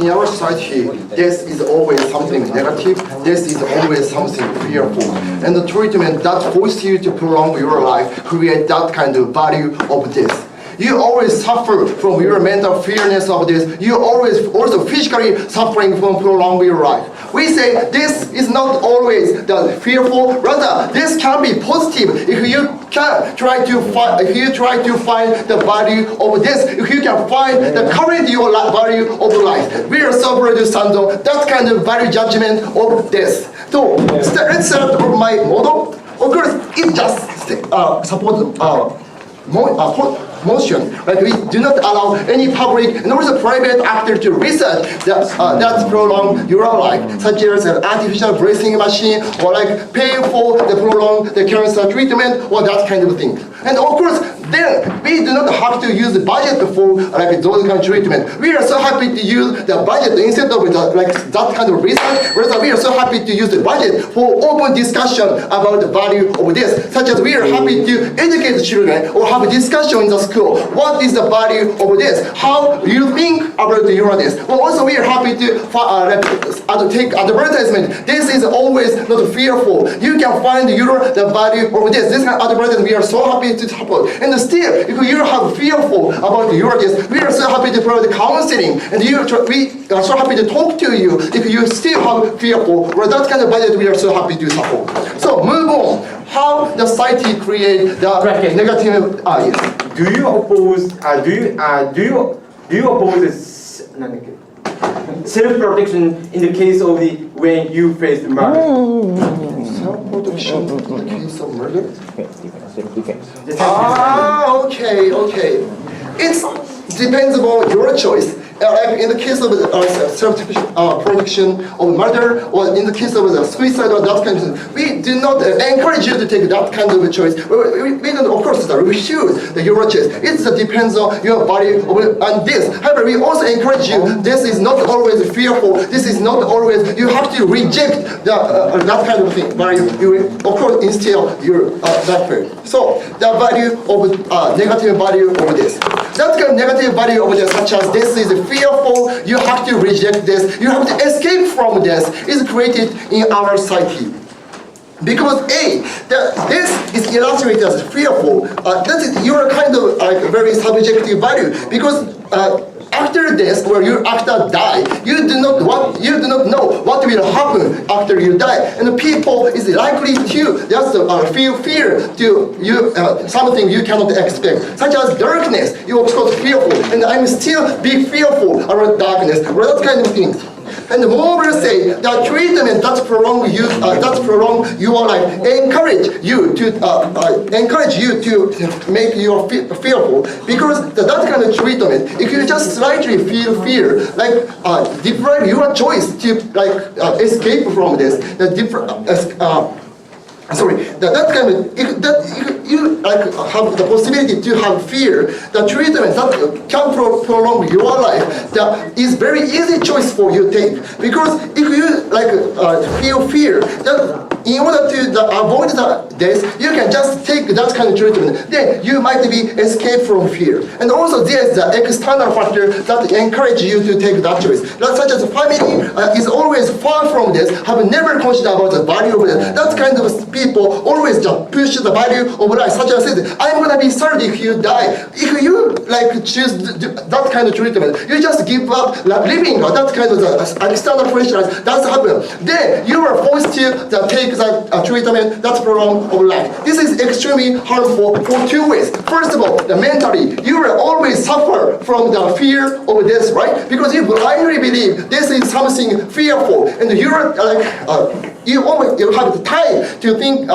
in our society, this is always something negative, this is always something fearful. And the treatment that forces you to prolong your life create that kind of value of this. You always suffer from your mental fearness of this. You always also physically suffering from prolonging your life. We say this is not always the fearful. Rather, this can be positive if you can try to find. If you try to find the value of this, if you can find the current your value of life. We are so proud to Sando that kind of value judgment of this. So let's start with my model. Of course, it just supports motion. Like we do not allow any public and also private actor to research that prolong your life, such as an artificial breathing machine or like paying for the prolong the cancer treatment or that kind of thing. And of course, then we do not have to use the budget for like those kind of treatment. We are so happy to use the budget instead of that kind of research. Rather, we are so happy to use the budget for open discussion about the value of this. Such as we are happy to educate the children or have a discussion in the school. What is the value of this? How you think about your this? Well, also we are happy to take advertisement. This is always not fearful. You can find the value of this. This kind of advertisement we are so happy to support. And still, if you have fearful about your this, we are so happy to provide counseling. And we are so happy to talk to you if you still have fearful or that kind of budget. We are so happy to support. So move on. How the society create the negative yes. Do you oppose? Do you oppose self-protection in the case of when you face murder? Self-protection in the case of murder? Okay. It depends on your choice. Like in the case of self-protection of murder, or in the case of the suicide or that kind of thing, we do not encourage you to take that kind of a choice. We don't, of course, refuse your choice. It depends on your body and this. However, we also encourage you, this is not always fearful, this is not always, you have to reject that kind of thing, but you of course, instill your that fear. So, the value of, negative value of this. That kind of negative value of this, such as this is fearful, you have to reject this, you have to escape from this, is created in our psyche. Because this is illustrated as fearful. That is your kind of very subjective value. Because after this, or you after die, you do not know what will happen after you die, and people is likely to just feel fear to you something you cannot expect, such as darkness. You of course fearful, and I'm still be fearful around darkness, or that kind of things. And moreover, say that treatment that prolong your life encourage you to make you fearful, because that kind of treatment, if you just slightly feel fear, like deprive your choice to escape from this, you have the possibility to have fear. The treatment that can prolong your life, that is very easy choice for you to take. Because if you feel fear, that in order to avoid this, you can just take that kind of treatment. Then you might be escape from fear. And also there's the external factor that encourage you to take that choice. Such as family is always far from this, have never considered about the value of it. That kind of people always just push the value of life. Such as said, I'm gonna be sad if you die. If you choose that kind of treatment, you just give up living or that kind of external pressures. That's happen. Then you are forced to take that treatment that's prolonged of life. This is extremely harmful for two ways. First of all, mentally, you will always suffer from the fear of this, right? Because you blindly believe this is something fearful, and you have the time to think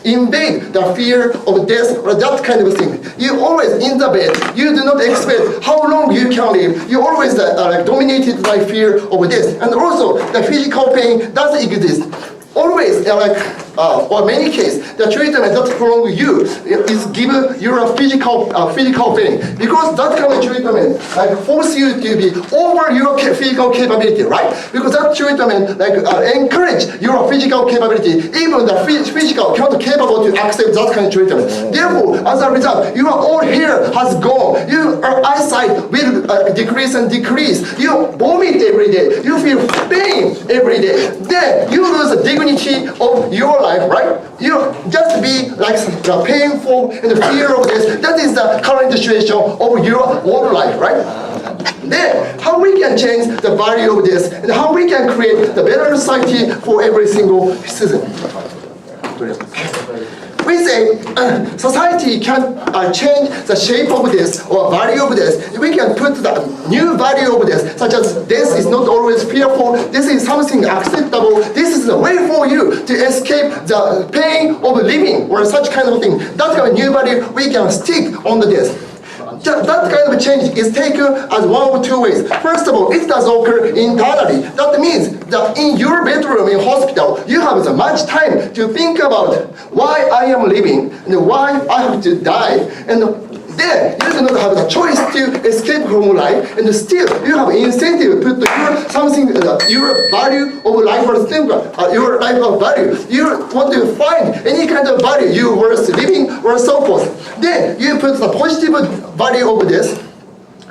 invade the fear of death or that kind of thing. You always in the bed. You do not expect how long you can live. You always dominated by fear of death, and also the physical pain doesn't exist. Always, or many cases, the treatment that prolong you is given your physical pain, because that kind of treatment force you to be over your physical capability, right? Because that treatment encourage your physical capability, even the physical cannot capable to accept that kind of treatment. Therefore, as a result, your own hair has gone. Your eyesight will decrease and decrease. You vomit every day. You feel pain every day. Then you lose the dignity of your life, right? You just be like the painful and the fear of this. That is the current situation of your own life, right? Then how we can change the value of this and how we can create the better society for every single citizen. We say society can change the shape of this or value of this. We can put the new value of this, such as this is not always fearful, this is something acceptable, this is the way for you to escape the pain of living or such kind of thing. That kind of new value we can stick on this. That kind of change is taken as one of two ways. First of all, it does occur internally. That means that in your bedroom in hospital, you have so much time to think about why I am living and why I have to die. And then you do not have the choice to escape from life, and still you have incentive to put your something, your value of life or your life of value. You want to find any kind of value you worth living or so forth. Then you put the positive value of this.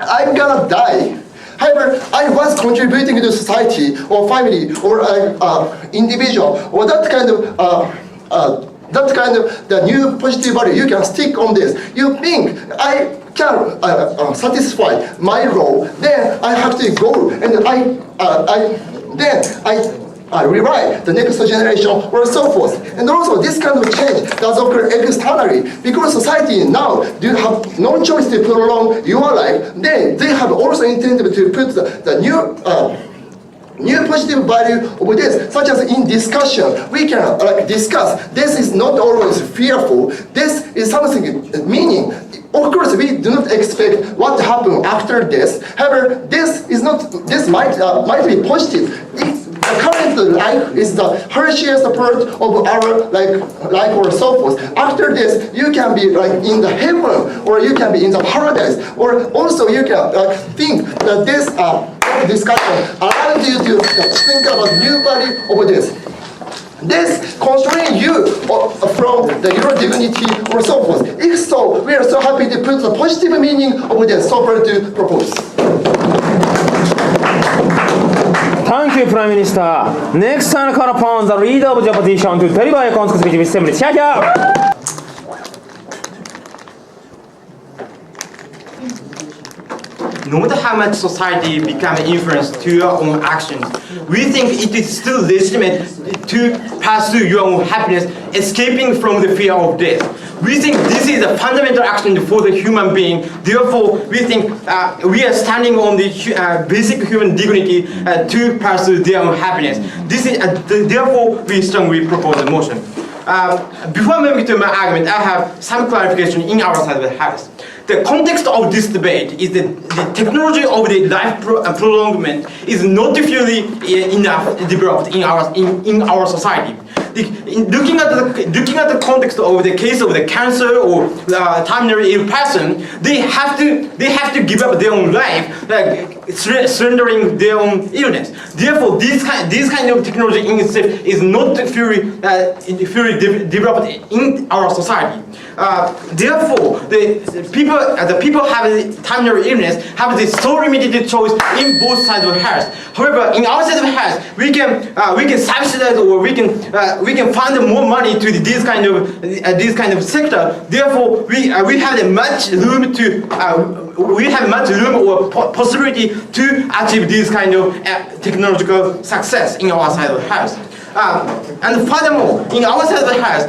I'm gonna die. However, I was contributing to society or family or individual or that kind of the new positive value you can stick on this. You think I can satisfy my role, then I have to go and I rewrite the next generation or so forth. And also this kind of change does occur externally because society now do have no choice to prolong your life. Then they have also intended to put the new positive value of this, such as in discussion, we can discuss. This is not always fearful. This is something meaning. Of course, we do not expect what to happen after this. However, this is not. This might be positive. The current life is the healthiest part of our life or so forth. After this, you can be in the heaven, or you can be in the paradise, or also you can think that this discussion allows you to think about new value of this. This constrains you from your dignity or so forth. If so, we are so happy to put the positive meaning of this so far to propose. Thank you, Prime Minister. Next, I'm call upon the leader of the opposition to deliver a consecutive assembly. No matter how much society becomes influenced to your own actions, we think it is still legitimate to pursue your own happiness, escaping from the fear of death. We think this is a fundamental action for the human being. Therefore, we think we are standing on the basic human dignity to pursue their own happiness. This is therefore we strongly propose a motion. Before moving to my argument, I have some clarification in our side of the house. The context of this debate is that the technology of the life prolongment is not fully enough developed in our society. Looking at the context of the case of the cancer or terminally ill person, they have to give up their own life, surrendering their own illness. Therefore, this kind of technology in itself is not fully developed in our society. Therefore, the people having terminal illness have this so limited choice in both sides of the house. However, in our side of the house, we can subsidize or we can fund more money to this kind of sector. Therefore, we have much room or possibility to achieve this kind of technological success in our side of the house. And furthermore, in our side of the house,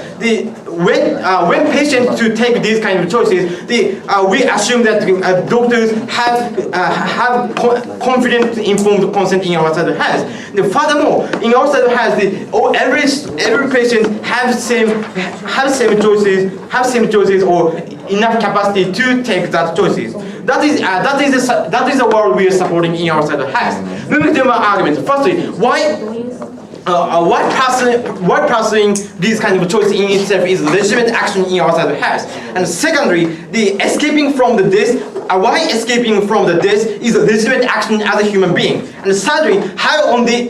when patients to take these kind of choices, we assume that doctors have confident, informed consent in our side of the house. Furthermore, in our side of the house, every patient have same choices or enough capacity to take that choices. That is the world we are supporting in our side of the house. Moving to my argument. Firstly, why pursuing this kind of choice in itself is legitimate action in our side of the house. And secondly, why escaping from the death is a legitimate action as a human being. And thirdly, how on their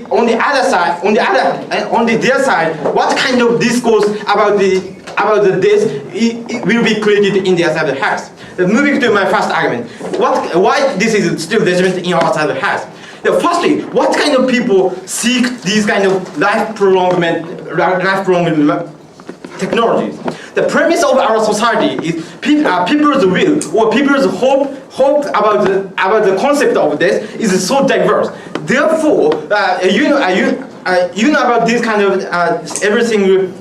side, what kind of discourse about the death it will be created in their side of the house. Moving to my first argument, why this is still legitimate in outside the house? Firstly, what kind of people seek these kind of life prolonging technologies? The premise of our society is people's will or people's hope about the concept of this is so diverse. Therefore, you know about this kind of everything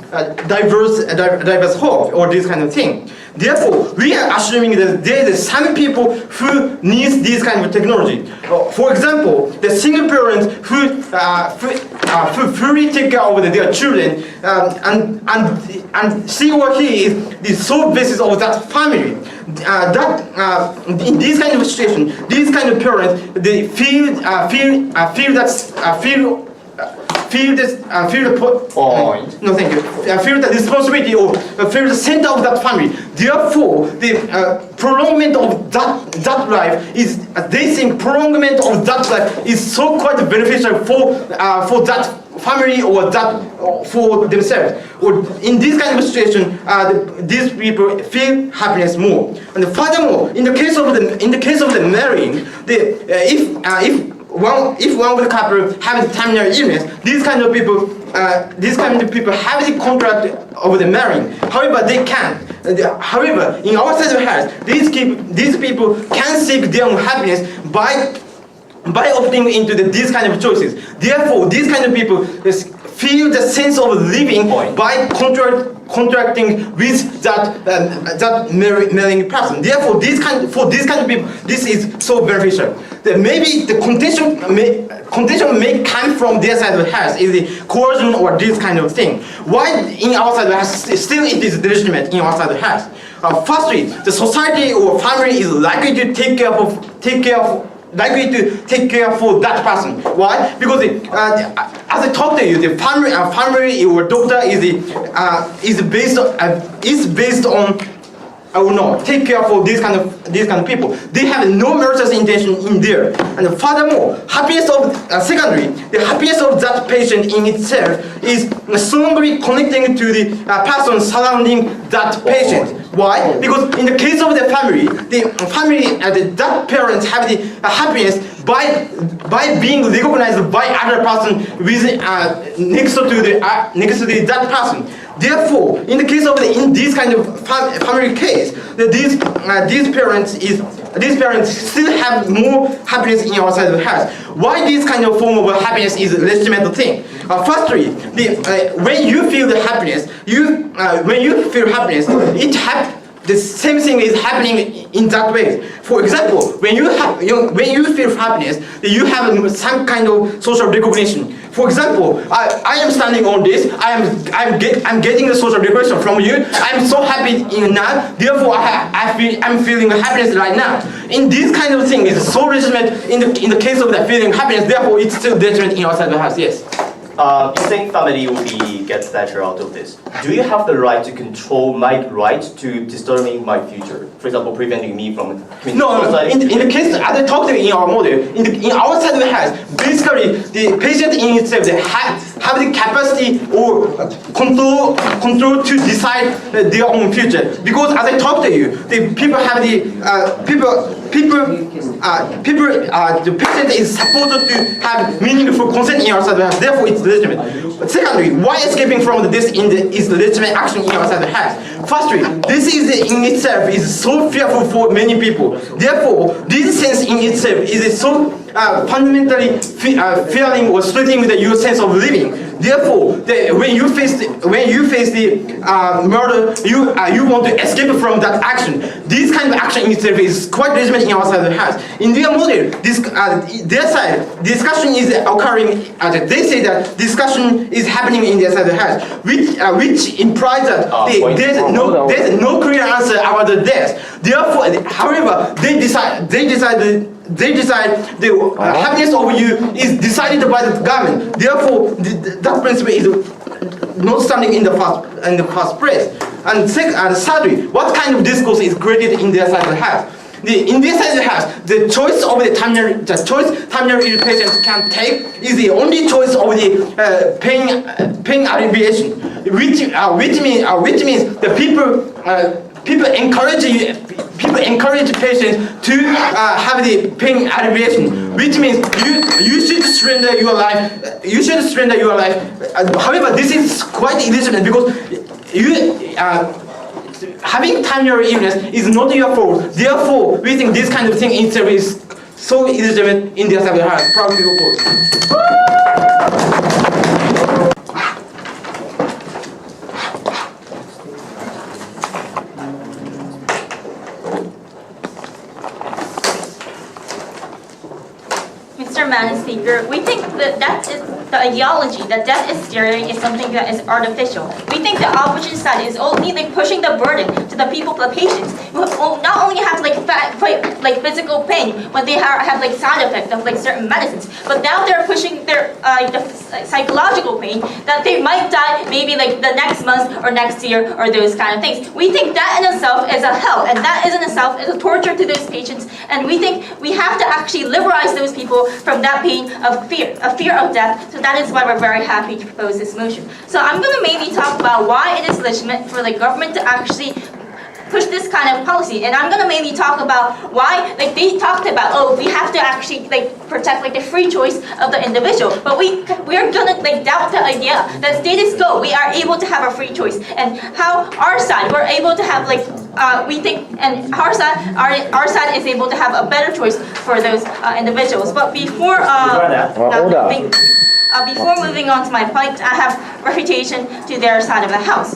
diverse hope or this kind of thing. Therefore, we are assuming that there is some people who needs this kind of technology. For example, the single parents who fully take care of their children and she or he is the sole basis of that family. In this kind of situation, these kind of parents they feel the responsibility or feel the center of that family. Therefore, the prolongment of that life is they think prolongment of that life is so quite beneficial for that family or that for themselves. Or in this kind of situation, these people feel happiness more. And furthermore, in the case of the marrying, if one of the couple have the terminal illness, these kind of people have the contract of the marrying. However, they can. However, in our side of the house, these people can seek their own happiness by opting into these kind of choices. Therefore, these kind of people feel the sense of living by contracting with that marrying person. Therefore, for these kind of people, this is so beneficial. Maybe the contention may come from their side of the house, is the coercion or this kind of thing. Why in our side of the house still it is legitimate in our side of the house? Firstly, the society or family is likely to take care for that person. Why? Because as I talked to you, the family or doctor is based on take care for these kind of people. They have no malicious intention in there. And furthermore, secondly, the happiness of that patient in itself is strongly connecting to the person surrounding that patient. Why? Because in the case of the family, that parents have the happiness by being recognized by other person next to that person. Therefore, in the case of in this kind of family case, these parents still have more happiness in our side of the house. Why this kind of form of happiness is a legitimate thing? Firstly, when you feel the happiness, the same thing is happening in that way. For example, when you feel happiness, you have some kind of social recognition. For example, I am standing on this. I'm getting the social recognition from you. I'm so happy now. Therefore, I'm feeling happiness right now. In this kind of thing, it's so legitimate in the case of the feeling happiness. Therefore, it's still legitimate in outside the house. Yes. You think family will get pleasure out of this? Do you have the right to control my right to disturbing my future? For example, preventing me from committing suicide? In the case, as I talked in our model, in our side of the house, basically the patient in itself they have the capacity or control to decide their own future. Because as I talked to you, the people have the patient is supposed to have meaningful consent in our side of the house. Therefore, it's legitimate. Secondly, why escaping from this is the legitimate action in our side of the house? Firstly, this in itself is so fearful for many people. Therefore, this sense in itself is so fundamentally feeling or splitting with your sense of living. Therefore, when you face the murder, you want to escape from that action. This kind of action in itself is quite legitimate in our side of the house. In their model, their side, discussion is occurring. They say that discussion is happening in their side of the house, which implies that there's no clear answer about the death. Therefore, however, they decide the happiness of you is decided by the government. Therefore, that principle is not standing in the first place. And thirdly, what kind of discourse is created in their side of the house? In this side of the house, the choice of the terminal ill patients can take is the only choice of the pain alleviation, which means the people encourage people encourage patients to have the pain alleviation, which means you should surrender your life. You should surrender your life. However, this is quite illegitimate because you having terminal illness is not your fault. Therefore, we think this kind of thing itself is so illegitimate in the side of the heart. Proud people quote. Mr. Madam Speaker, we think that is the ideology that death is steering is something that is artificial. We think the opposition side is only like pushing the burden to the people, the patients, who not only have like physical pain when they have like side effects of like certain medicines, but now they're pushing their the psychological pain that they might die maybe like the next month or next year or those kind of things. We think that in itself is a hell, and that in itself is a torture to those patients, and we think we have to actually liberalize those people from that pain of fear of death. So that is why we're very happy to propose this motion. So I'm going to maybe talk about why it is legitimate for the government to actually push this kind of policy, and I'm gonna maybe talk about why, like they talked about, oh, we have to actually like protect like the free choice of the individual, but we're gonna like doubt the idea that status quo, we are able to have a free choice, and how our side we're able to have like we think, and our side is able to have a better choice for those individuals. But before before moving on to my point, I have refutation to their side of the house.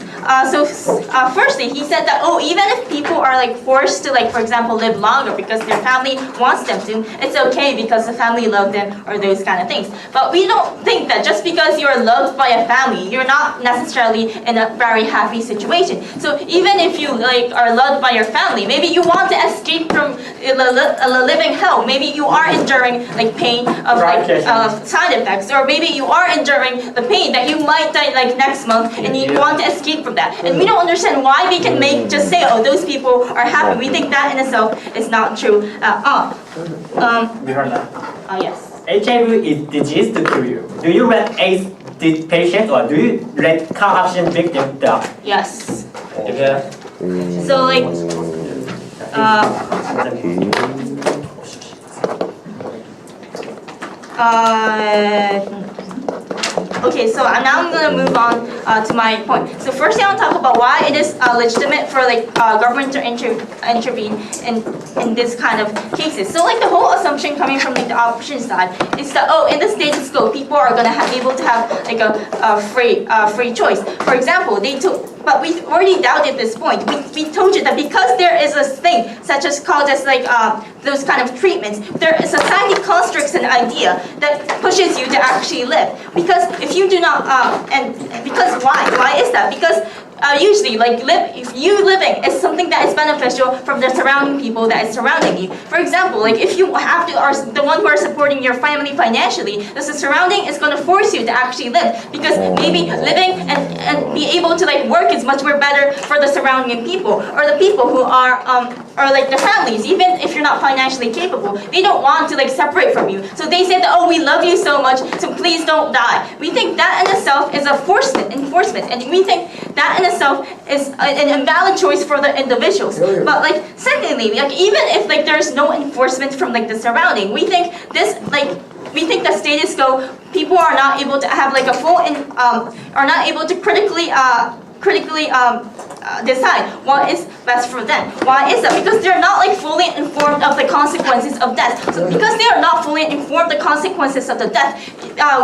Firstly, he said that, oh, even if people are like forced to, like, for example, live longer because their family wants them to, it's okay because the family loves them or those kind of things. But we don't think that just because you're loved by a family, you're not necessarily in a very happy situation. So even if you like are loved by your family, maybe you want to escape from a living hell. Maybe you are enduring like pain of like side effects, or maybe you are enduring the pain that you might die like next month, and you want to escape from that. And we don't understand why we can just say, oh, those people are happy. We think that in itself is not true at all. You heard that? Yes. HIV is disease to kill you. Do you let AIDS patient, or do you let car accident victim die? Yes. Yeah. So like, okay, so now I'm going to move on to my point. So first, I want to talk about why it is legitimate for like government to intervene in this kind of cases. So like the whole assumption coming from like the opposition side is that, oh, in the status quo, people are going to be able to have like a free choice. For example, but we already doubted this point. We told you that because there is a thing such as called as like those kind of treatments, society constructs an idea that pushes you to actually live. Because if you do not, because why is that? Because usually, like if you living is something that is beneficial from the surrounding people that is surrounding you. For example, like if you have to are the one who are supporting your family financially, the surrounding is going to force you to actually live, because maybe living and be able to like work is much more better for the surrounding people, or the people who are like the families. Even if you're not financially capable, they don't want to like separate from you. So they say that, oh, we love you so much, so please don't die. We think that in itself is enforcement, and we think that in itself is an invalid choice for the individuals. But like secondly, like even if like there's no enforcement from like the surrounding, we think the status quo, people are not able to have like a full are not able to critically decide what is best for them. Why is that? Because they're not like fully informed of the consequences of death. So because they are not fully informed the consequences of the death,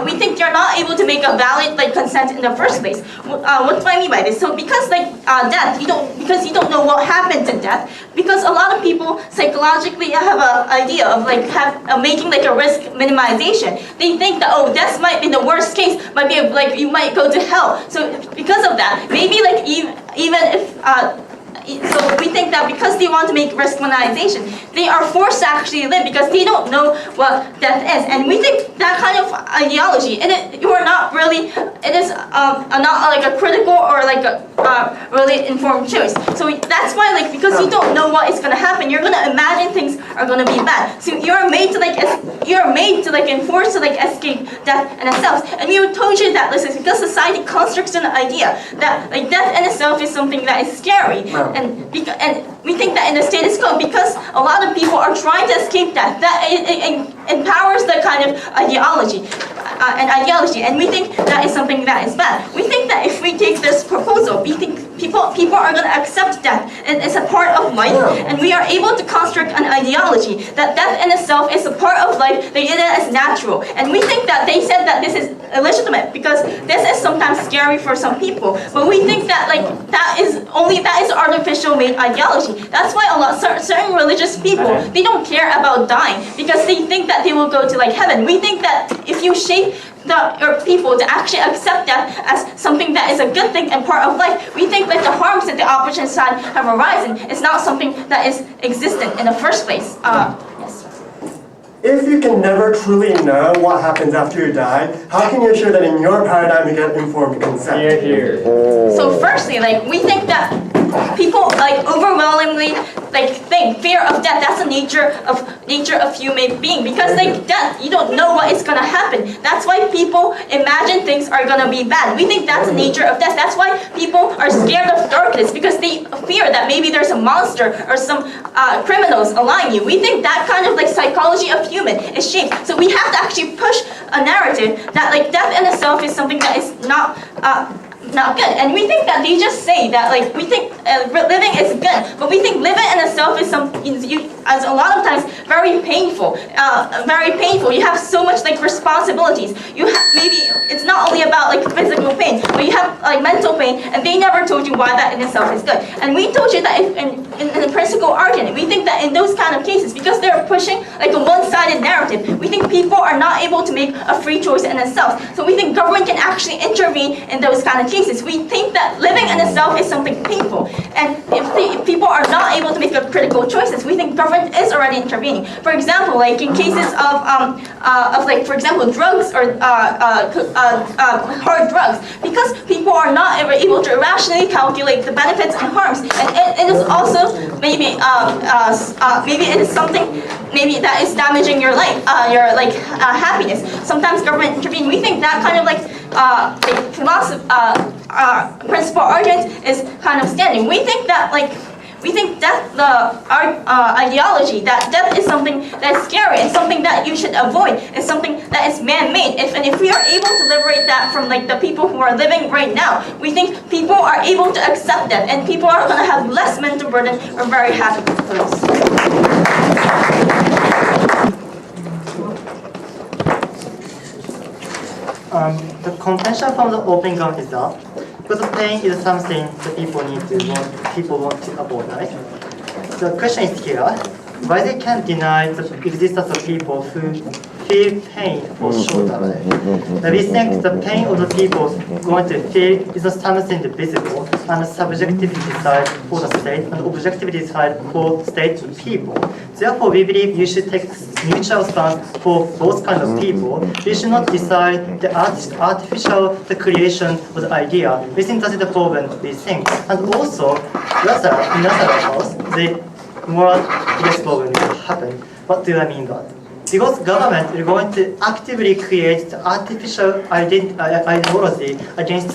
we think they're not able to make a valid like consent in the first place. What do I mean by this? So because like death, because you don't know what happened to death. Because a lot of people psychologically have an idea of like making like a risk minimization. They think that, oh, death might be the worst case, might be like you might go to hell. So because of that, maybe like even if so we think that because they want to make risk minimization, they are forced to actually live because they don't know what death is. And we think that kind of ideology, and you are not really, it is not like a critical or like really informed choice. So that's why, like, because you don't know what is gonna happen, you're gonna imagine things are gonna be bad. So you're made to enforce to like escape death in itself. And we told you that, listen, because society constructs an idea that like death in itself is something that is scary, and we think that in the status quo, because a lot of people are trying to escape death, that it empowers the kind of ideology. And we think that is something that is bad. We think that if we take this proposal, we think people are going to accept death, and it's a part of life, and we are able to construct an ideology that death in itself is a part of life, they did it as natural. And we think that they said that this is illegitimate because this is sometimes scary for some people, but we think that like that is artificial made ideology. That's why certain religious people, they don't care about dying because they think that they will go to like heaven. We think that if you shape your people to actually accept death as something that is a good thing and part of life, we think that the harms that the opposition side have arisen is not something that is existent in the first place. Yes. If you can never truly know what happens after you die, how can you ensure that in your paradigm you get informed consent? So firstly, like we think that people like overwhelmingly like think fear of death. That's the nature of human being, because like death, you don't know what is gonna happen. That's why people imagine things are gonna be bad. We think that's the nature of death. That's why people are scared of darkness, because they fear that maybe there's a monster or some criminals align you. We think that kind of like psychology of human is shaped. So we have to actually push a narrative that like death in itself is something that is not good. And we think that they just say that like we think living is good, but we think living in itself is as a lot of times very painful. You have so much like responsibilities. Maybe it's not only about like physical pain, but you have like mental pain, and they never told you why that in itself is good. And we told you that in the principal argument, we think that in those kind of cases, because they're pushing like a one-sided narrative, we think people are not able to make a free choice in itself. So we think government can actually intervene in those kind of cases. We think that living in itself is something painful, and if people are not able to make critical choices, we think government is already intervening. For example, like in cases of like for example drugs or hard drugs, because people are not ever able to rationally calculate the benefits and harms, and it is also maybe it is something maybe that is damaging your life, your happiness. Sometimes government intervene. We think that kind of like principal argument is kind of standing. We think that the ideology that death is something that's scary and something that you should avoid, is something that is man-made. If we are able to liberate that from like the people who are living right now, we think people are able to accept that, and people are going to have less mental burden. We're very happy for this. The contention from the open ground is that because pain is something that people want to avoid, right? The question is here, why they can't deny the existence of people who feel pain for short term. We think the pain of the people going to feel is something visible and subjectively decided for the state and objectively decided for state people. Therefore, we believe you should take neutral stance for both kinds of people. You should not decide the artificial creation of the idea. We think that is the problem we think. And also, in other house, the more less problem will happen. What do I mean by that? Because government is going to actively create the artificial ideology against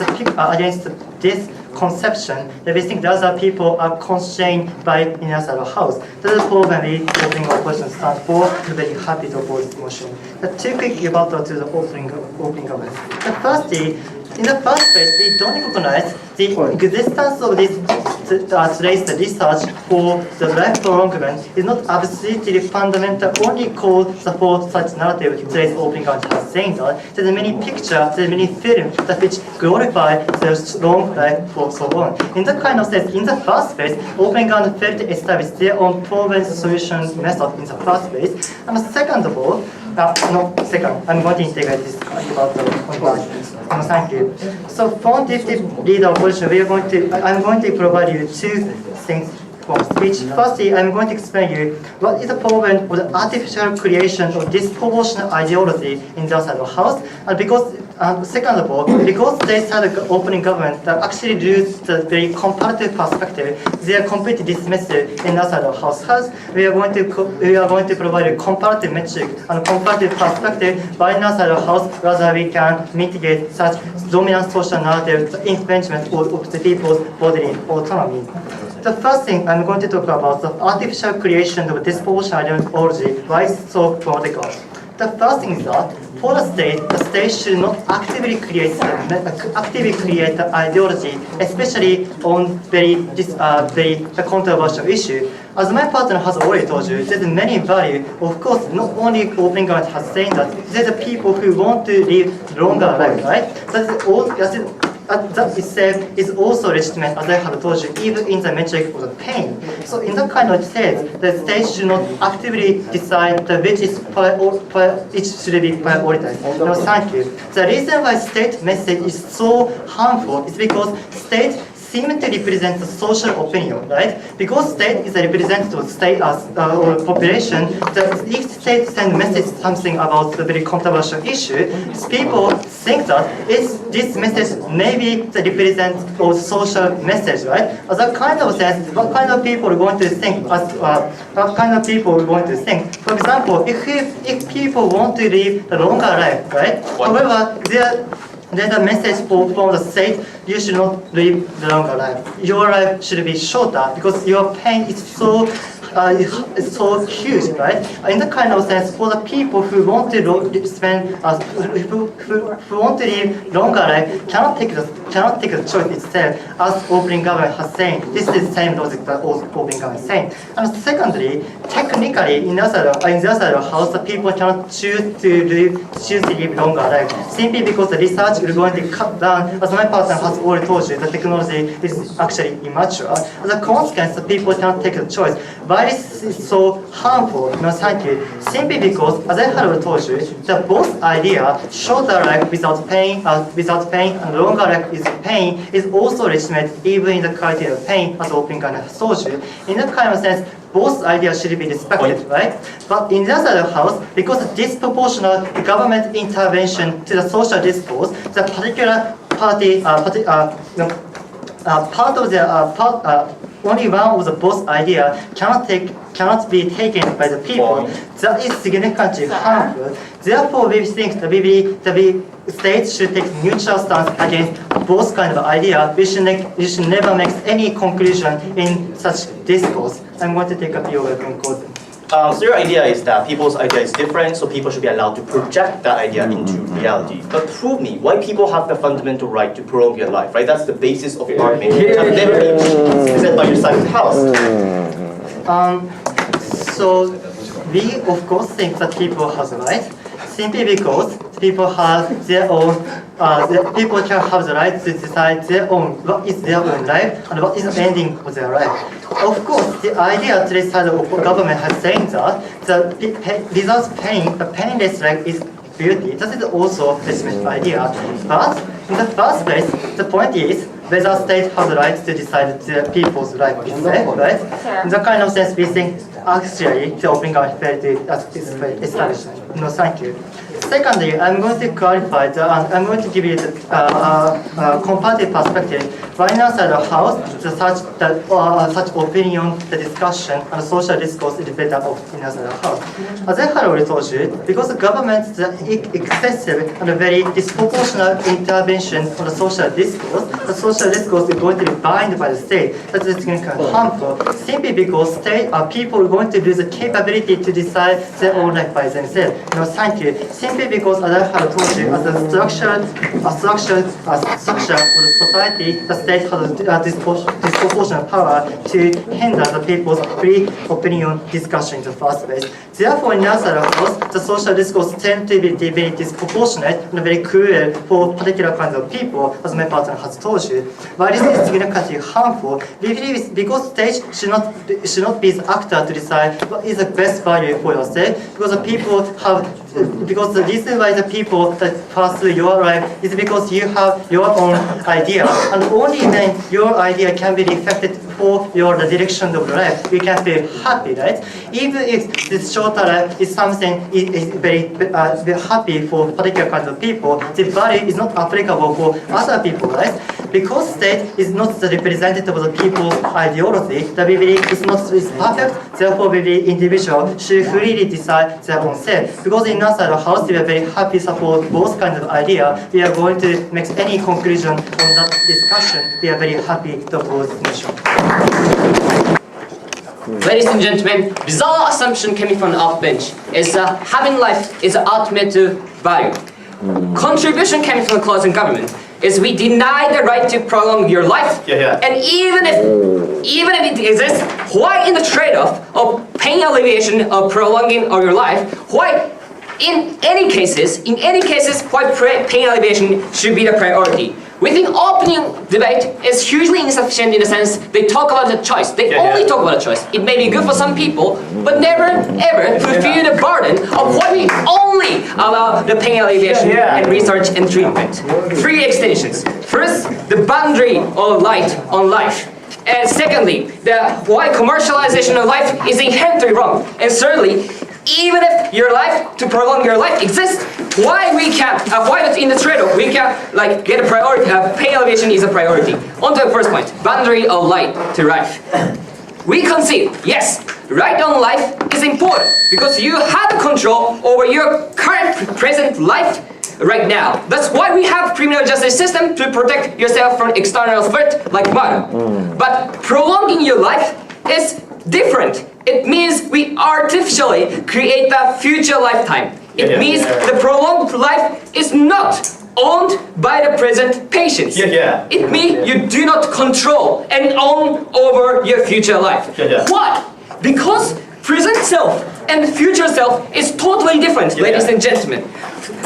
this conception that we think the other people are constrained by in other house. That is the problem we opening opposition stand for. We're very happy to oppose this motion. The two quick rebuttal to the opening government. In the first place, we don't recognize the existence of this today's research for the life prolongment is not absolutely fundamental, only called support such narrative today's open ground has saying that. There's many pictures, there's many films that which glorify the long life for so on. In that kind of sense, in the first place, open ground failed to establish their own problem solution method in the first place. And second of all, I'm going to integrate this about the thank you. So from this leader opposition, I'm going to provide you two things form of speech. Firstly, I'm going to explain you what is the problem of the artificial creation of disproportionate ideology in the outside of house, and because second of all, because they started opening government that actually lose the very comparative perspective, they are completely dismissed in the outside of house. We are going to provide a comparative metric and comparative perspective by the outside of house, rather we can mitigate such dominant social narrative, the infringement of the people's bodily autonomy. The first thing I'm going to talk about the artificial creation of disproportionate ideology. Why it's so political? The first thing is that for the state should not actively create the ideology, especially on very controversial issue. As my partner has already told you, there's many value. Of course, not only open government has saying that there's people who want to live longer life, right? That itself is also legitimate, as I have told you, even in the metric of the pain. So in that kind of sense, the state should not actively decide which should be prioritized. No, thank you. The reason why state message is so harmful is because state seem to represent the social opinion, right? Because state is a representative of state or population, if state send message something about the very controversial issue, people think that this message maybe represent a social message, right? As a kind of sense, what kind of people are going to think? What kind of people are going to think? For example, if people want to live a longer life, right? However, there's a message from the state, you should not live the longer life. Your life should be shorter because your pain is so huge, right? In the kind of sense, for the people who want to who want to live longer life cannot take the choice itself, as opening government has saying. This is the same logic that opening government is saying. And secondly, technically, in the other house, the people cannot choose to live longer life simply because the research is going to cut down. As my partner has already told you, the technology is actually immature. As a consequence, the people cannot take the choice. Why this is so harmful? No, thank you. Simply because, as I have told you, the both idea, shorter life without pain, and longer life with pain, is also legitimate even in the criteria of pain, as opening government has told you. In that kind of sense, both ideas should be respected, right? But in the other house, because of disproportionate government intervention to the social discourse, the particular party, only one of the both idea cannot be taken by the people. That is significantly harmful. Therefore, we think that the state should take neutral stance against both kind of idea. We should never make any conclusion in such discourse. I'm going to take a few of conclusion. So your idea is that people's idea is different, so people should be allowed to project that idea into reality. But prove me why people have the fundamental right to prolong their life, right? That's the basis of your argument. It has never been said by your side of the house. So we of course think that people have the right, simply because people have their own. People can have the right to decide what is their own life and what is the ending of their life. Of course, the idea to this side of government has saying that without pain, the painless life is beauty. That is also a legitimate idea. But in the first place, the point is whether state has the right to decide the people's life itself, right? In that kind of sense, we think actually the open government failed to establish. No, thank you. Secondly, I'm going to clarify I'm going to give you the comparative perspective. Right now, inside the house, such opinion, the discussion, and social discourse is better inside the house. As I had already told you, because the government's excessive and very disproportionate intervention on the social discourse is going to be bound by the state. That is going to be harmful, simply because people are going to lose the capability to decide their own life by themselves. No, thank you. Simply because, as I have told you, as a structure of the society, the state has a disproportionate power to hinder the people's free opinion discussion in the first place. Therefore, in the other house, the social discourse tends to be very disproportionate and very cruel for particular kinds of people, as my partner has told you. While this is significantly harmful, we believe because state should not be the actor to decide what is the best value for yourself, because the people have, because the reason why the people that pass through your life is because you have your own idea, and only then your idea can be reflected for the direction of your life, you can feel happy, right? Even if this short life is something is very happy for particular kinds of people, the value is not applicable for other people, right? Because state is not the representative of the people's ideology, that we believe is perfect, therefore we believe individual should freely decide their own self. Because in outside the house, we are very happy support both kinds of idea. We are going to make any conclusion on that discussion. We are very happy to oppose this motion. Ladies and gentlemen, bizarre assumption coming from the upbench is having life is the ultimate value. Contribution coming from the closing government is we deny the right to prolong your life. And even if it exists, why in the trade-off of pain alleviation of prolonging of your life, why in any cases, why pain alleviation should be the priority? We think opening debate is hugely insufficient in the sense they talk about the choice. They only talk about the choice. It may be good for some people, but never ever fulfill the burden of what we only allow the pain alleviation and research and treatment. 3 extensions. First, the boundary of light on life. And secondly, why commercialization of life is inherently wrong. And thirdly, even if your life, to prolong your life exists, why in the trade-off we can get a priority, pain alleviation is a priority. On to the first point, boundary of light to life. We concede, yes, right on life is important because you have control over your current present life right now. That's why we have criminal justice system to protect yourself from external threat like murder. But prolonging your life is different. It means we artificially create a future lifetime. It means the prolonged life is not owned by the present patients. It means you do not control and own over your future life. Why? Because present self and future self is totally different, ladies and gentlemen.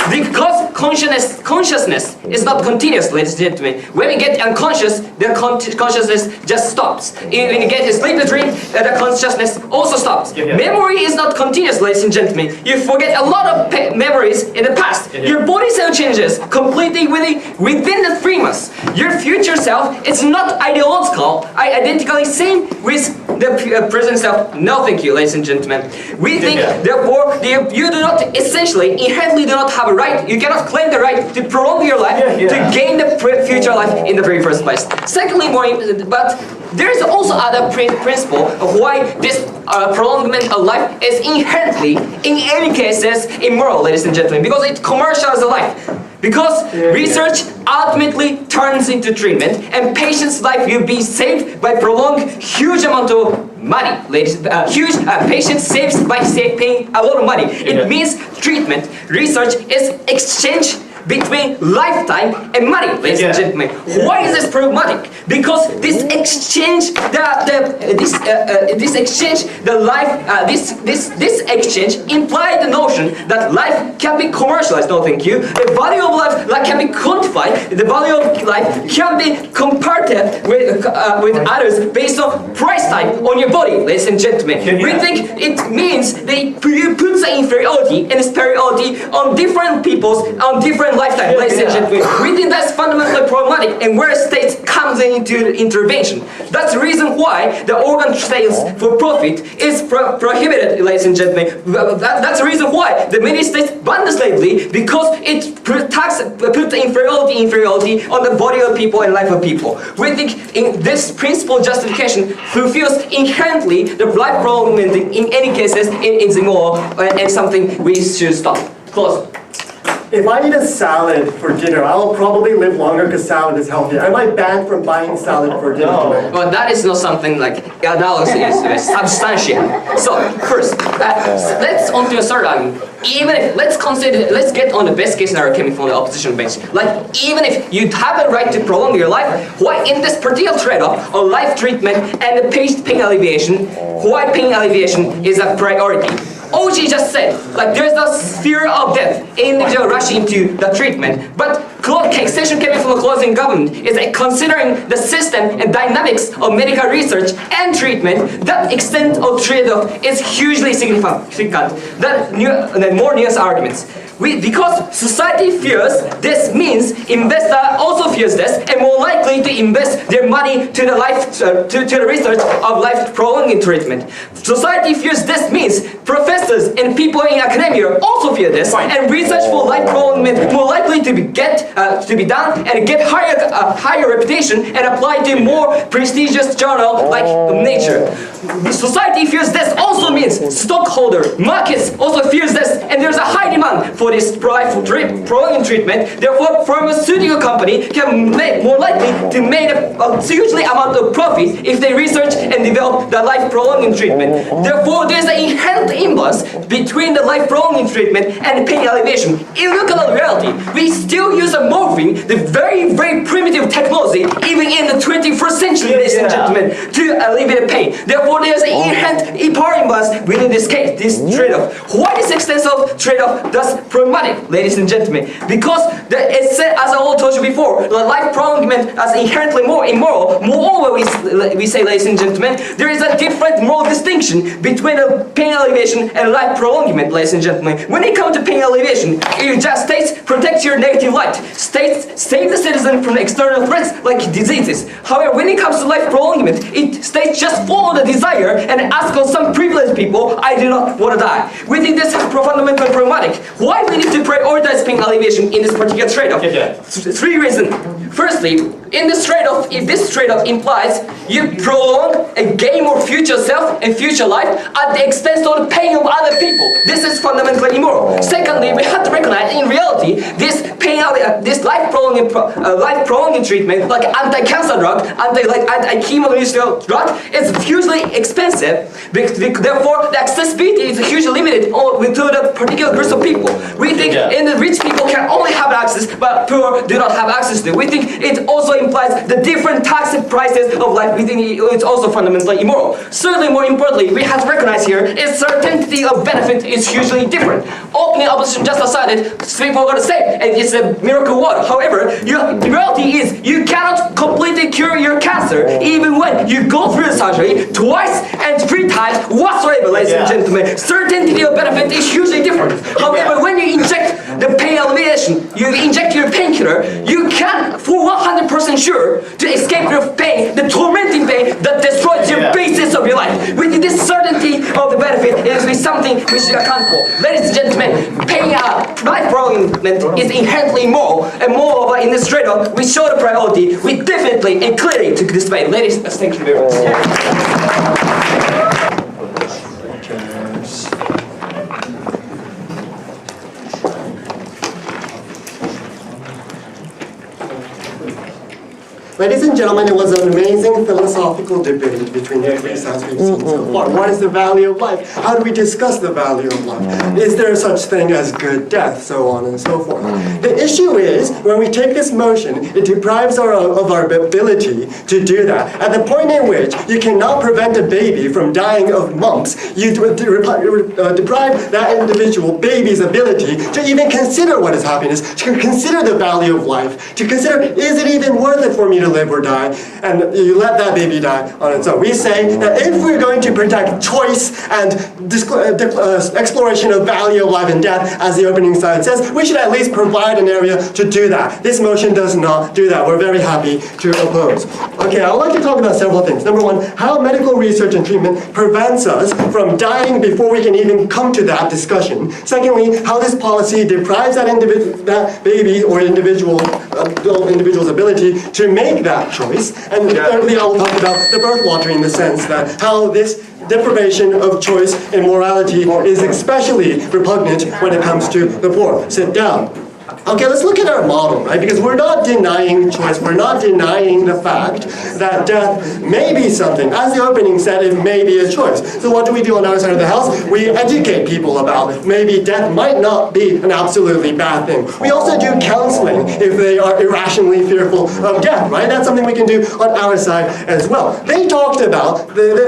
Because consciousness is not continuous, ladies and gentlemen. When we get unconscious, the consciousness just stops. When you get a sleep dream, the consciousness also stops. Memory is not continuous, ladies and gentlemen. You forget a lot of memories in the past. Your body cell changes completely within the 3 months. Your future self is not identically same with the present self. No, thank you, ladies and gentlemen. We think, therefore, you do not inherently do not have a right, you cannot claim the right to prolong your life to gain the future life in the very first place. Secondly, but there is also other principle of why this prolongment of life is inherently, in any cases, immoral, ladies and gentlemen, because it commercializes life. Because research ultimately turns into treatment, and patients' life will be saved by prolonged huge amount of money. Patient saves by paying a lot of money. It means treatment, research is exchange between lifetime and money, ladies and gentlemen. Why is this problematic? Because this exchange, this exchange implies the notion that life can be commercialized. No, thank you. The value of life can be quantified. The value of life can be compared with others based on price tag on your body, ladies and gentlemen. We think it means they put the inferiority and superiority on different peoples, on different lifetime, ladies and gentlemen. We think that's fundamentally problematic, and where states comes into intervention. That's the reason why the organ sales for profit is prohibited, ladies and gentlemen. That's the reason why the many states ban the slavery, because it put the inferiority on the body of people and life of people. We think in this principle justification fulfills inherently the life prolongment in any cases is immoral and something we should stop. Close. If I eat a salad for dinner, I'll probably live longer because salad is healthy. Am I banned from buying salad for dinner tonight? Well, that is not something like analysis is substantial. So first, let's on to a third argument. Even if let's get on the best case scenario coming from the opposition bench. Even if you have a right to prolong your life, why in this particular trade-off of life treatment and the pain alleviation, why pain alleviation is a priority? OG just said, there's a fear of death, individual rush into the treatment. But Extension coming from the clause in government is considering the system and dynamics of medical research and treatment. That extent of trade-off is hugely significant. That more nuanced arguments. Because society fears this means investor also fears this and more likely to invest their money to the research of life prolonging treatment. Society fears this means professors and people in academia also fear this, and research for life prolongment more likely to be done and get higher reputation and applied to more prestigious journal like Nature. Society fears this also means stockholder markets also fears this, and there's a high demand for this prolonging treatment. Therefore, pharmaceutical company can more likely to make a hugely amount of profit if they research and develop the life prolonging treatment. Therefore, there's an inherent imbalance between the life prolonging treatment and pain alleviation. If you look at the reality, we still use a morphine, the very, very primitive technology, even in the 21st century, ladies and gentlemen, to alleviate pain. Therefore, there's an inherent power imbalance within this case, this trade-off. Why this extensive trade-off thus problematic, ladies and gentlemen? Because it's said, as I all told you before, the life prolongment is inherently more immoral. Moreover, we say, ladies and gentlemen, there is a different moral distinction between pain alleviation and life prolongment, ladies and gentlemen. When it comes to pain alleviation, it just states protect your negative light, states save the citizen from external threats like diseases. However, when it comes to life prolongment, it states just follow the desire and ask on some privileged people, I do not want to die. We think this is fundamentally problematic. Why we need to prioritize pain alleviation in this particular trade-off? Three reasons. Firstly, in this trade-off, if this trade-off implies you prolong and gain more future self and future life at the expense of the pain of other people, this is fundamentally immoral. Secondly, we have to recognize in reality this life prolonging treatment, like anti-cancer drug, anti-chemotherapy drug, is hugely expensive. Therefore, the accessibility is hugely limited to the particular groups of people. We think in the rich people can only have access, but poor do not have access to. We think it also implies the different tax prices of life. We think it's also fundamentally immoral. Certainly, more importantly, we have to recognize here is certainty of benefit is hugely different. Opening opposition just decided people are going to say, and it's a miracle word. However, the reality is you cannot completely cure your cancer even when you go through the surgery twice and 3 times whatsoever, ladies and gentlemen. Certainty of benefit is hugely different. However, when you inject the pain alleviation, you inject your painkiller, you can, for 100% sure, to escape your pain, the tormenting pain that destroys your basis of your life. With this certainty of the benefit, it is something we should account for. Ladies and gentlemen, pain life prolongment is inherently immoral, and moreover, in this trade-off, we show the priority, we definitely and clearly to display. Ladies, thank you very much. Ladies and gentlemen, it was an amazing philosophical debate between the three sides we've seen so far. What is the value of life? How do we discuss the value of life? Is there such thing as good death? So on and so forth. The issue is, when we take this motion, it deprives of our ability to do that. At the point in which you cannot prevent a baby from dying of mumps, you deprive that individual baby's ability to even consider what is happiness, to consider the value of life, to consider, is it even worth it for me to live or die, and you let that baby die on its own. We say that if we're going to protect choice and exploration of value of life and death, as the opening slide says, we should at least provide an area to do that. This motion does not do that. We're very happy to oppose. Okay, I would like to talk about several things. Number one, how medical research and treatment prevents us from dying before we can even come to that discussion. Secondly, how this policy deprives that baby or individual's ability to make that choice. And thirdly, I will talk about the birth lottery in the sense that how this deprivation of choice and morality is especially repugnant when it comes to the poor. Sit down. Okay, let's look at our model, right? Because we're not denying choice, we're not denying the fact that death may be something. As the opening said, it may be a choice. So what do we do on our side of the house? We educate people about it. Maybe death might not be an absolutely bad thing. We also do counseling if they are irrationally fearful of death, right? That's something we can do on our side as well. They talked about,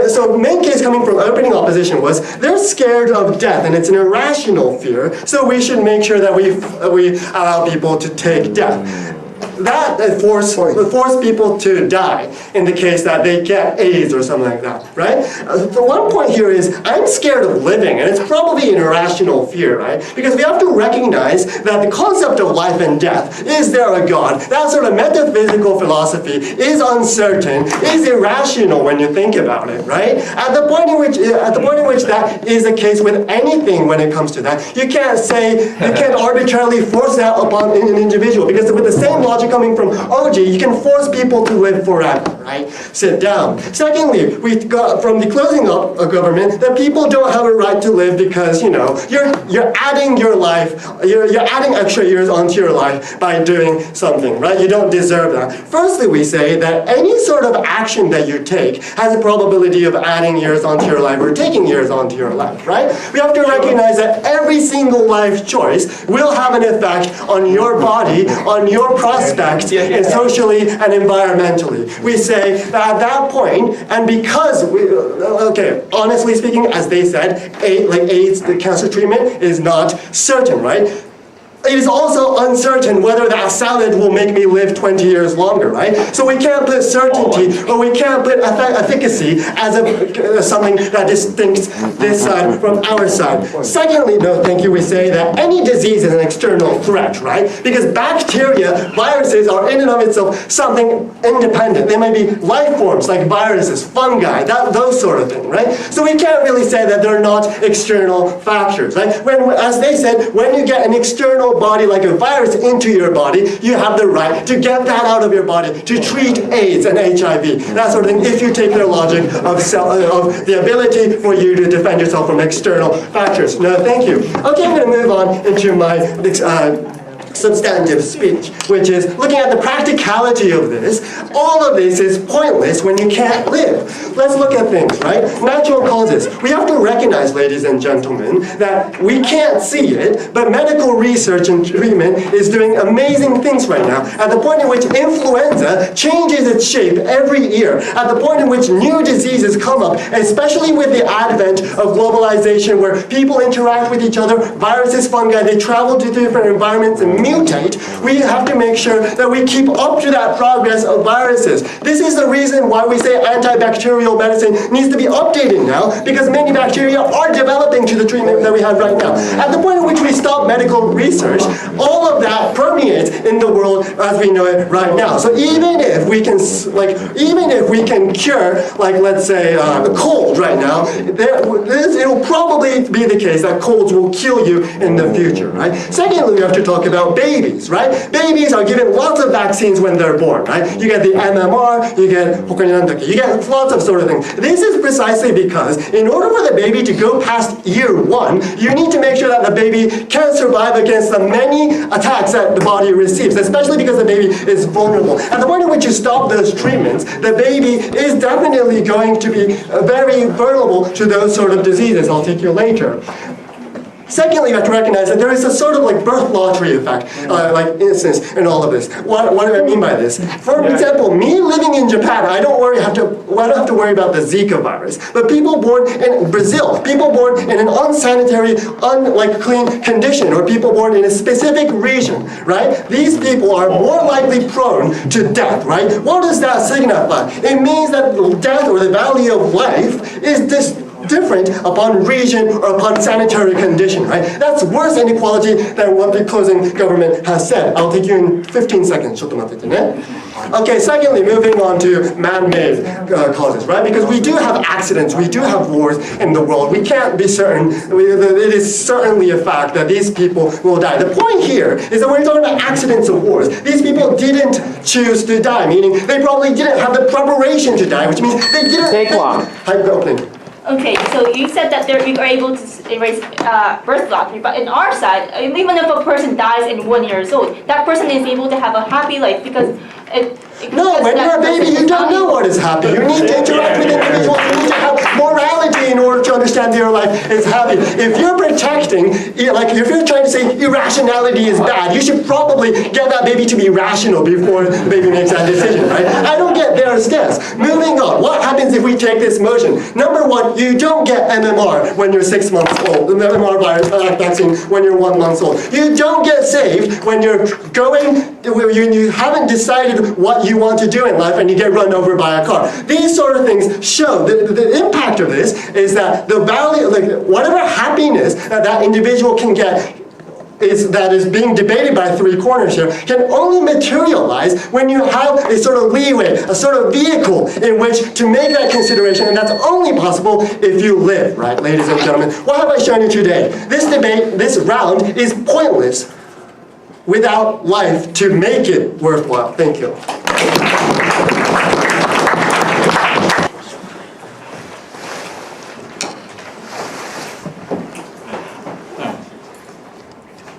so the main case coming from opening opposition was, they're scared of death and it's an irrational fear, so we should make sure that we allow people to take death. That force people to die in the case that they get AIDS or something like that, right? The one point here is I'm scared of living, and it's probably an irrational fear, right? Because we have to recognize that the concept of life and death, is there a God? That sort of metaphysical philosophy is uncertain, is irrational when you think about it, right? At the point in which that is the case with anything when it comes to that, you can't arbitrarily force that upon an individual, because with the same logic coming from OG, you can force people to live forever, right? Sit down. Secondly, we got from the closing up of government that people don't have a right to live because, you're adding your life, you're adding extra years onto your life by doing something, right? You don't deserve that. Firstly, we say that any sort of action that you take has a probability of adding years onto your life or taking years onto your life, right? We have to recognize that every single life choice will have an effect on your body, on your prospects, and socially and environmentally. We say that at that point, and because honestly speaking, as they said, AIDS, the cancer treatment is not certain, right? It is also uncertain whether that salad will make me live 20 years longer, right? So we can't put certainty or we can't put efficacy as something that distincts this side from our side. Secondly, no, thank you, we say that any disease is an external threat, right? Because bacteria, viruses are in and of itself something independent. They may be life forms like viruses, fungi, those sort of things, right? So we can't really say that they're not external factors, right? As they said, when you get an external body like a virus into your body, you have the right to get that out of your body, to treat AIDS and HIV, that sort of thing, if you take their logic of the ability for you to defend yourself from external factors. No, thank you. Okay, I'm going to move on into my substantive speech, which is looking at the practicality of this. All of this is pointless when you can't live. Let's look at things, right? Natural causes. We have to recognize, ladies and gentlemen, that we can't see it, but medical research and treatment is doing amazing things right now. At the point in which influenza changes its shape every year, at the point in which new diseases come up, especially with the advent of globalization where people interact with each other, viruses, fungi, they travel to different environments and mutate, we have to make sure that we keep up to that progress of viruses. This is the reason why we say antibacterial medicine needs to be updated now, because many bacteria are developing to the treatment that we have right now. At the point at which we stop medical research, all of that permeates in the world as we know it right now. So even if we can cure, let's say, a cold right now, it will probably be the case that colds will kill you in the future, right? Secondly, we have to talk about babies, right? Babies are given lots of vaccines when they're born, right? You get the MMR, you get lots of sort of things. This is precisely because in order for the baby to go past year 1, you need to make sure that the baby can survive against the many attacks that the body receives, especially because the baby is vulnerable. At the point at which you stop those treatments, the baby is definitely going to be very vulnerable to those sort of diseases. I'll take you later. Secondly, you have to recognize that there is a sort of birth lottery effect, instance in all of this. What do I mean by this? For example, me living in Japan, I don't have to worry about the Zika virus. But people born in Brazil, people born in an unsanitary, clean condition, or people born in a specific region, right? These people are more likely prone to death, right? What does that signify? It means that death or the value of life is different upon region or upon sanitary condition, right? That's worse inequality than what the closing government has said. I'll take you in 15 seconds. Okay, secondly, moving on to man-made causes, right? Because we do have accidents, we do have wars in the world. We can't be certain, it is certainly a fact that these people will die. The point here is that when we're talking about accidents of wars, these people didn't choose to die, meaning they probably didn't have the preparation to die, which means they didn't... Take one. Okay, so you said that you are able to erase birth lottery, but in our side, even if a person dies in 1 year old, that person is able to have a happy life because No, when you're a baby, you don't know what is happy. You need to interact with individuals. You need to have morality in order to understand that your life is happy. If you're protected anything, like if you're trying to say irrationality is bad, you should probably get that baby to be rational before the baby makes that decision, right? I don't get their stance. Moving on, what happens if we take this motion? Number one, you don't get MMR when you're 6 months old, the MMR virus vaccine when you're 1 month old. You don't get saved when you're you haven't decided what you want to do in life and you get run over by a car. These sort of things show the impact of this is that the value, like whatever happiness that individual can get that is being debated by three corners here can only materialize when you have a sort of leeway, a sort of vehicle in which to make that consideration, and that's only possible if you live, right, ladies and gentlemen? What have I shown you today? This debate, this round is pointless without life to make it worthwhile. Thank you.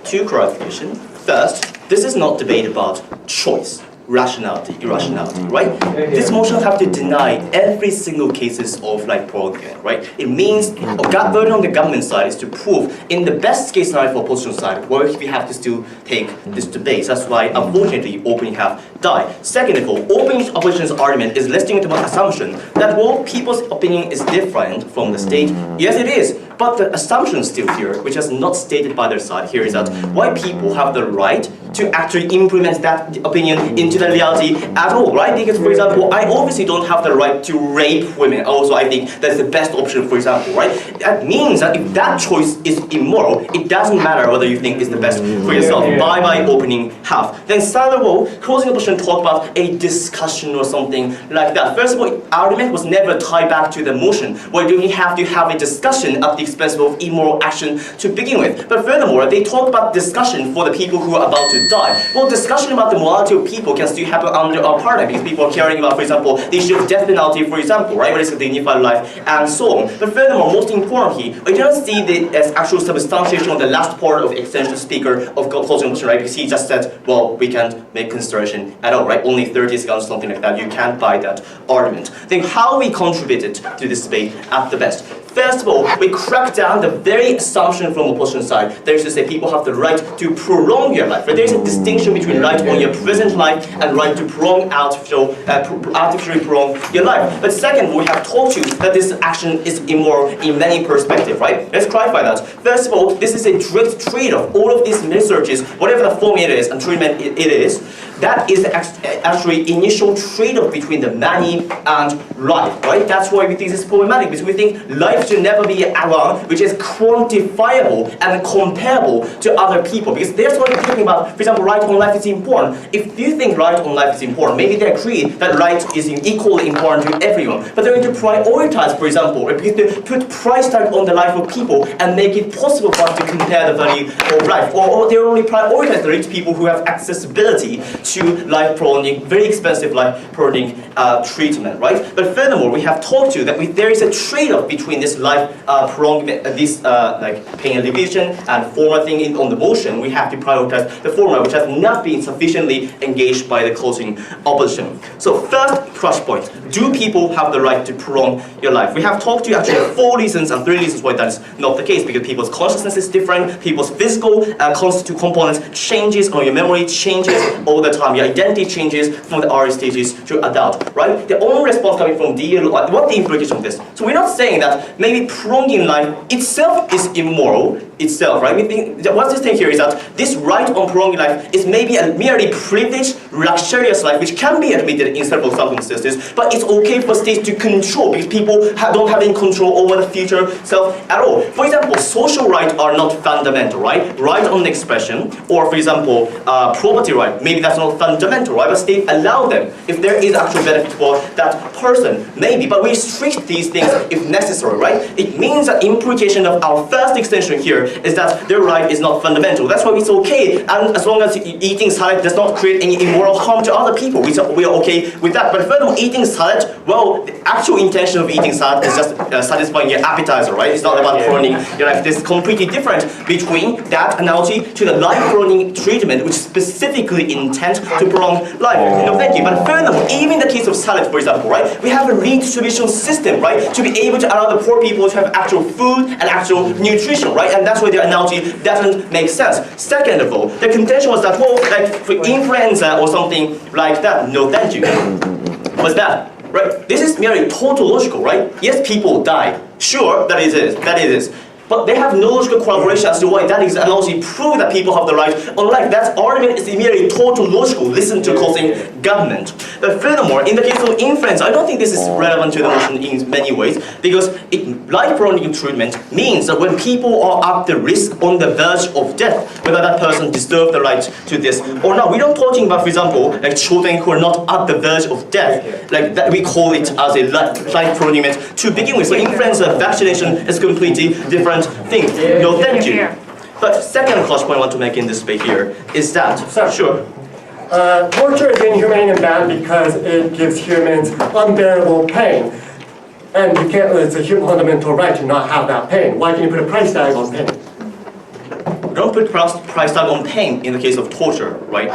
Two clarifications. First, this is not debate about choice, rationality, irrationality, right? This motion have to deny every single cases of like prolongation, right? It means a burden on the government side is to prove in the best case scenario for opposition side, where we have to still take this debate. That's why unfortunately opening have died. Second of all, opening opposition's argument is listing to an assumption that well people's opinion is different from the state. Yes it is. But the assumption still here, which is not stated by their side here, is that white people have the right to actually implement that opinion into the reality at all, right? Because, for example, I obviously don't have the right to rape women. Also, I think that's the best option, for example, right? That means that if that choice is immoral, it doesn't matter whether you think it's the best for yourself by opening half. Then, second of all, closing opposition talk about a discussion or something like that. First of all, argument was never tied back to the motion, where you have to have a discussion at the expense of immoral action to begin with. But furthermore, they talk about discussion for the people who are about to die. Well, discussion about the morality of people can still happen under our paradigm because people are caring about, for example, the issue of death penalty, for example, right? What is a dignified life, and so on. But furthermore, most importantly, we don't see the as actual substantiation of the last part of the extension speaker of closing motion, right? Because he just said, well, we can't make consideration at all, right? Only 30 seconds, something like that. You can't buy that argument. Then how we contributed to this debate at the best. First of all, we crack down the very assumption from opposition side. There is to say people have the right to prolong your life. Right? There is a distinction between right on your present life and right to prolong artificially prolong your life. But second, we have told you that this action is immoral in many perspectives, right? Let's clarify that. First of all, this is a direct trade-off. All of these researches, whatever the form it is and treatment it is, that is actually initial trade-off between the money and life, right? That's why we think this is problematic, because we think life should never be one which is quantifiable and comparable to other people, because that's what we're talking about. For example, right on life is important. If you think right on life is important, maybe they agree that right is equally important to everyone, but they're going to prioritize, for example, because they put price tag on the life of people and make it possible for us to compare the value of life, or they only prioritize the rich people who have accessibility to life prolonging, very expensive life prolonging treatment, right? But furthermore, we have told you that there is a trade-off between this life prolongment, this like pain alleviation and former thing on the motion. We have to prioritize the former, which has not been sufficiently engaged by the closing opposition. So first crush point: do people have the right to prolong your life? We have talked to you actually 4 reasons and 3 reasons why that is not the case, because people's consciousness is different, people's physical constitutive components changes, or your memory changes all the time. Your identity changes from the early stages to adult, right? The only response coming from what the implication of this? So we're not saying that maybe prolonging life itself is immoral itself, right? We think what's the thing here is that this right on prolonging life is maybe a merely privileged, luxurious life which can be admitted in several circumstances, but it's okay for states to control because people don't have any control over the future self at all. For example, social rights are not fundamental, right? Right on expression, or for example, property right, maybe that's not fundamental, right? But state allow them if there is actual benefit for that person, maybe, but we restrict these things if necessary, right? It means that implication of our first extension here is that their right is not fundamental. That's why it's okay, and as long as eating salad does not create any immoral harm to other people, we are okay with that. But furthermore, eating salad, well, the actual intention of eating salad is just satisfying your appetizer, right? It's not about prolonging your life. There's completely different between that analogy to the life prolonging treatment, which specifically intended treatment to prolong life. No, thank you. But furthermore, even in the case of salad, for example, right, we have a redistribution system, right, to be able to allow the poor people to have actual food and actual nutrition, right? And that's why the analogy doesn't make sense. Second of all, the contention was that, well, like for influenza or something like that, no, thank you. What's that? Right? This is merely tautological, right? Yes, people die. Sure, that it is. But they have no logical corroboration as to why that is analogy prove that people have the right on life. That argument is merely tautological. Listen to causing government. But furthermore, in the case of influenza, I don't think this is relevant to the motion in many ways, because life-prolonging treatment means that when people are at the risk on the verge of death, whether that person deserves the right to this or not. We're not talking about, for example, like children who are not at the verge of death, like that we call it as a life-prolonging to begin with. So influenza vaccination is completely different thing. No, thank you. But second cross point I want to make in this debate here is that, sure. Torture is inhumane and bad because it gives humans unbearable pain. And you can't, it's a human fundamental right to not have that pain. Why can you put a price tag on pain? We don't put price tag on pain in the case of torture, right?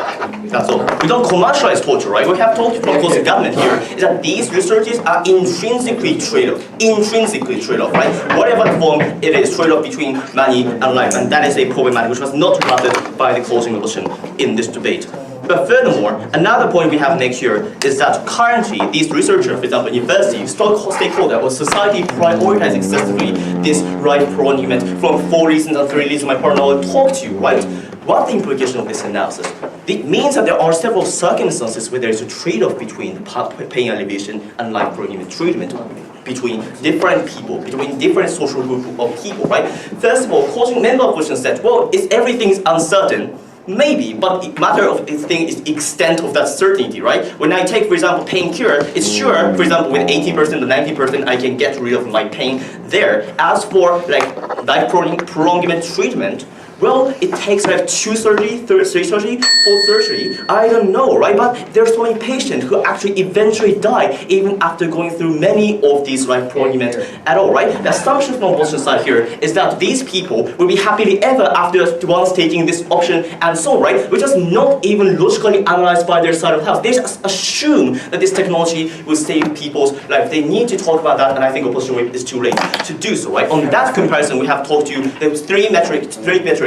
That's all. We don't commercialize torture, right? We have told from the government here is that these researches are intrinsically trade-off. Intrinsically trade-off, right? Whatever form it is, trade-off between money and life. And that is a problematic which was not granted by the closing motion in this debate. But furthermore, another point we have to make here is that currently these researchers, for example, universities, stakeholder or society prioritize excessively this right prolonging from 4 reasons and 3 reasons my partner will talk to you, right? What's the implication of this analysis? It means that there are several circumstances where there is a trade-off between pain alleviation and life prolonging treatment between different people, between different social groups of people, right? First of all, causing member of questions said, well, is everything uncertain? Maybe, but the matter of the thing is the extent of that certainty, right? When I take, for example, pain cure, it's sure, for example, with 80% or 90%, I can get rid of my pain there. As for like life prolonging treatment, well, it takes like 2 surgery, 3 surgery, 4 surgery. I don't know, right? But there's so many patients who actually eventually die even after going through many of these life prolonging at all, right? The assumption from Boston side here is that these people will be happily ever after once taking this option and so on, right? Which is not even logically analyzed by their side of the house. They just assume that this technology will save people's life. They need to talk about that, and I think opposition is too late to do so, right? On that comparison, we have talked to you. There was three metrics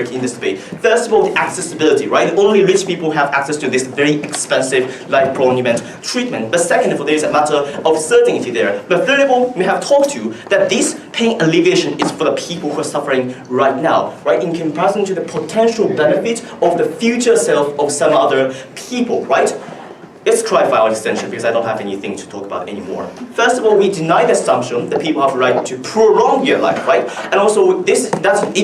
in this debate. First of all, the accessibility, right? Only rich people have access to this very expensive life prolonging treatment. But second of all, there is a matter of certainty there. But third of all, we have talked to you that this pain alleviation is for the people who are suffering right now, right? In comparison to the potential benefit of the future self of some other people, right? Let's clarify our extension because I don't have anything to talk about anymore. First of all, we deny the assumption that people have a right to prolong their life, right? And also, it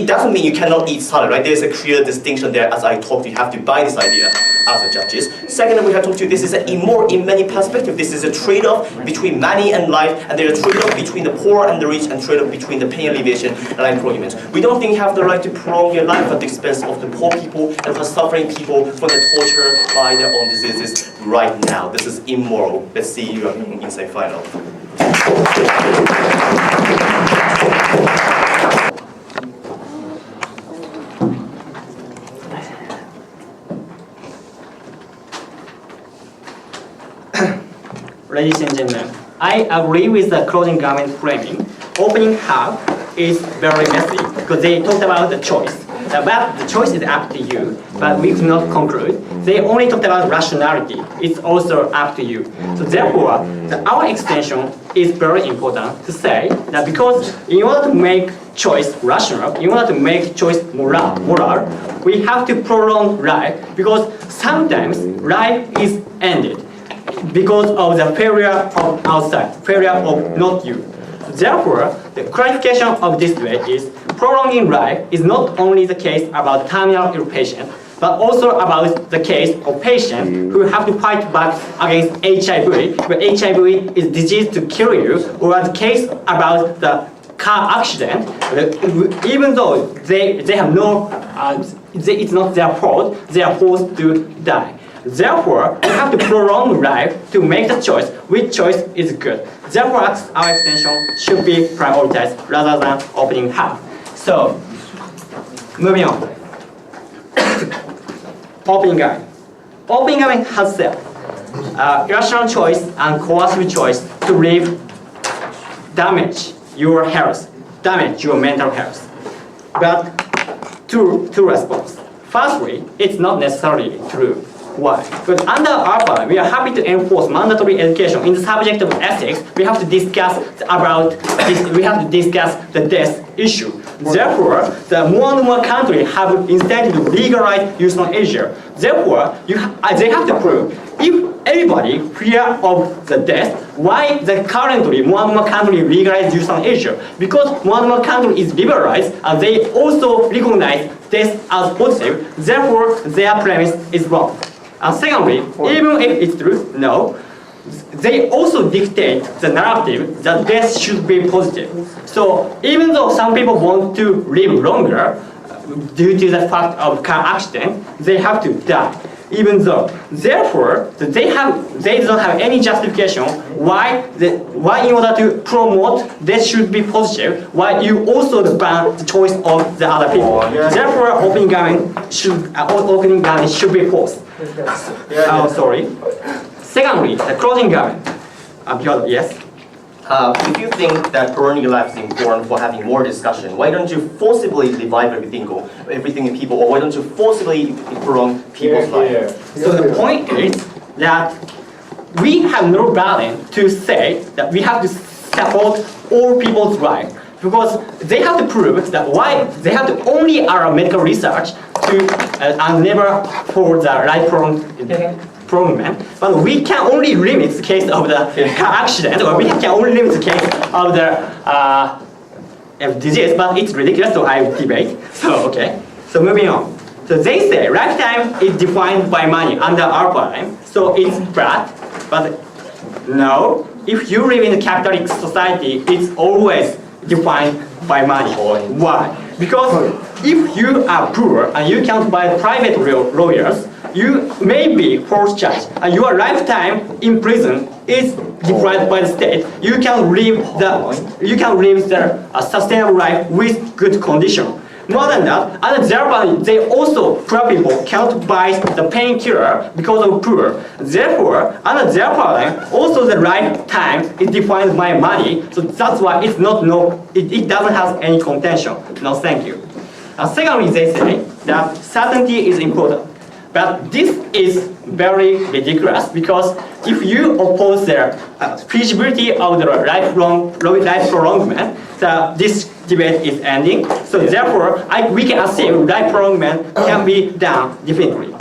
doesn't mean you cannot eat salad, right? There's a clear distinction there. As I talked, you have to buy this idea as a judges. Second, we have talked to you, this is immoral in many perspectives. This is a trade-off between money and life, and there's a trade-off between the poor and the rich, and trade-off between the pain alleviation and life prolonging. We don't think you have the right to prolong your life at the expense of the poor people and for suffering people from the torture by their own diseases right now. This is immoral. Let's see you in Inside Final. Ladies and gentlemen, I agree with the closing government framing. Opening half is very messy because they talked about the choice. But the choice is up to you, but we could not conclude. They only talked about rationality. It's also up to you. So therefore, our extension is very important to say that because in order to make choice rational, in order to make choice moral, we have to prolong life because sometimes life is ended because of the failure of outside, failure of not you. Therefore, the clarification of this debate is prolonging life is not only the case about terminal ill patient, but also about the case of patients who have to fight back against HIV, where HIV is disease to kill you, or the case about the car accident, even though they have no, it's not their fault, they are forced to die. Therefore, we have to prolong life to make the choice which choice is good. Therefore, our extension should be prioritized rather than opening half. So, moving on. Opening guide. open government has said irrational choice and coercive choice to live damage your health, damage your mental health. But two response. Firstly, it's not necessarily true. Why? Because under ARPA, we are happy to enforce mandatory education in the subject of ethics. We have to discuss about this, we have to discuss the death issue. Therefore, the more and more countries have instead to legalize euthanasia. Therefore, they have to prove if everybody fear of the death, why the currently more and more countries legalize euthanasia? Because more and more countries is liberalized and they also recognize death as positive. Therefore, their premise is wrong. And secondly, even if it's true, no, they also dictate the narrative that death should be positive. So even though some people want to live longer due to the fact of car accident, they have to die. Even though, therefore, they don't have any justification why in order to promote death should be positive, why you also ban the choice of the other people. Therefore, opening government should be forced. Sorry. Secondly, the closing government. Yes. If you think that prolonging life is important for having more discussion, why don't you forcibly divide everything in people, or why don't you forcibly prolong people's life? So the point is that we have no burden to say that we have to support all people's life, because they have to prove that why they have to only allow medical research to and never for the life prolongment, but we can only limit the case of the car accident, or we can only limit the case of the disease, but it's ridiculous, so I debate. So, okay. So moving on. So they say lifetime is defined by money under our paradigm, so it's bad, but no, if you live in a capitalist society, it's always defined by money. Why? Because if you are poor and you can't buy private lawyers, you may be forced charged, and your lifetime in prison is defined by the state. You can live the sustainable life with good condition. More than that, under their paradigm, they also poor people can't buy the painkiller because of poor. Therefore, under their paradigm, also the lifetime is defined by money. So that's why it's not it doesn't have any contention. No, thank you. Secondly, they say that certainty is important. But this is very ridiculous, because if you oppose the feasibility of the life prolongment, this debate is ending. So therefore, we can assume life prolongment can be done definitely.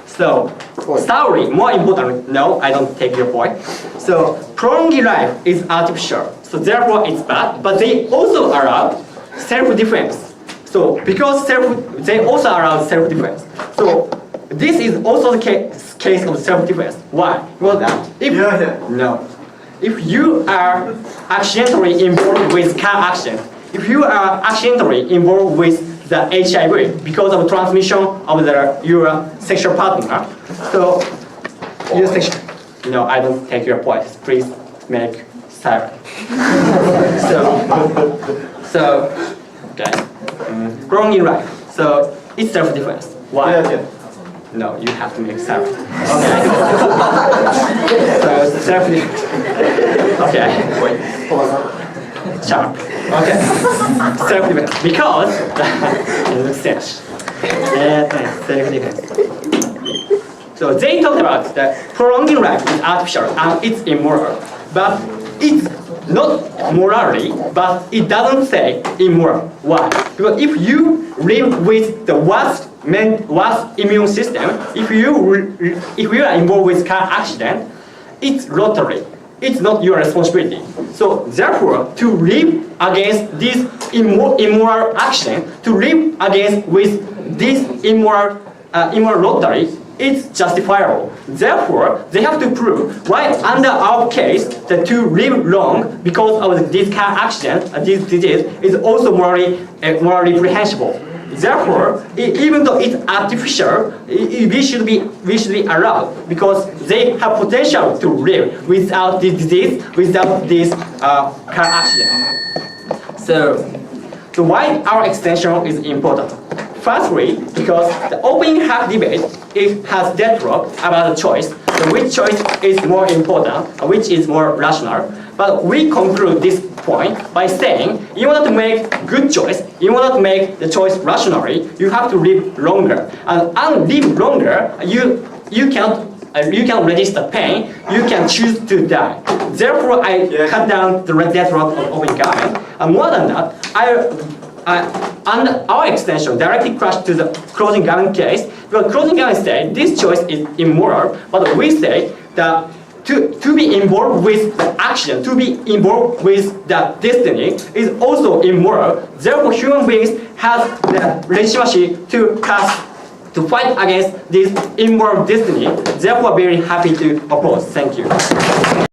So, salary, more important, no, I don't take your point. So, prolonging life is artificial. So therefore, it's bad, but they also allow self-defense. So, because they also allow self-defense. So, this is also the case of self-defense. Why? Well, if you are accidentally involved with car accident, if you are accidentally involved with the HIV because of transmission of your sexual partner, so your sexual. No, I don't take your point. Please make silent. Okay. Prolonging life. So it's self-defense. Why? No, you have to make silent. Okay. So self-defense. Okay. Wait. Sharp. Okay. Self-defense. Because it looks sense. Self-defense. So they talked about that prolonging life is artificial and it's immoral. But it's not morally, but it doesn't say immoral. Why? Because if you live with the worst immune system, if you are involved with car accident, it's lottery. It's not your responsibility. So therefore, to live against this immoral action, to live against with this immoral lottery, it's justifiable. Therefore, they have to prove why under our case, that to live long because of this car accident, this disease, is also morally reprehensible. Therefore, even though it's artificial, we should be allowed, because they have potential to live without this disease, without this car accident. So why our extension is important? Firstly, because the opening half debate it has deadlock about the choice, so which choice is more important, which is more rational. But we conclude this point by saying, in order to make good choice, in order to make the choice rationally, you have to live longer. And live longer, you can register pain, you can choose to die. Therefore, I cut down the deadlock of opening government. And more than that, and our extension directly crashed to the closing government case, because closing government say this choice is immoral, but we say that to be involved with the action, to be involved with the destiny is also immoral. Therefore, human beings have the legitimacy to fight against this immoral destiny. Therefore, very happy to oppose. Thank you.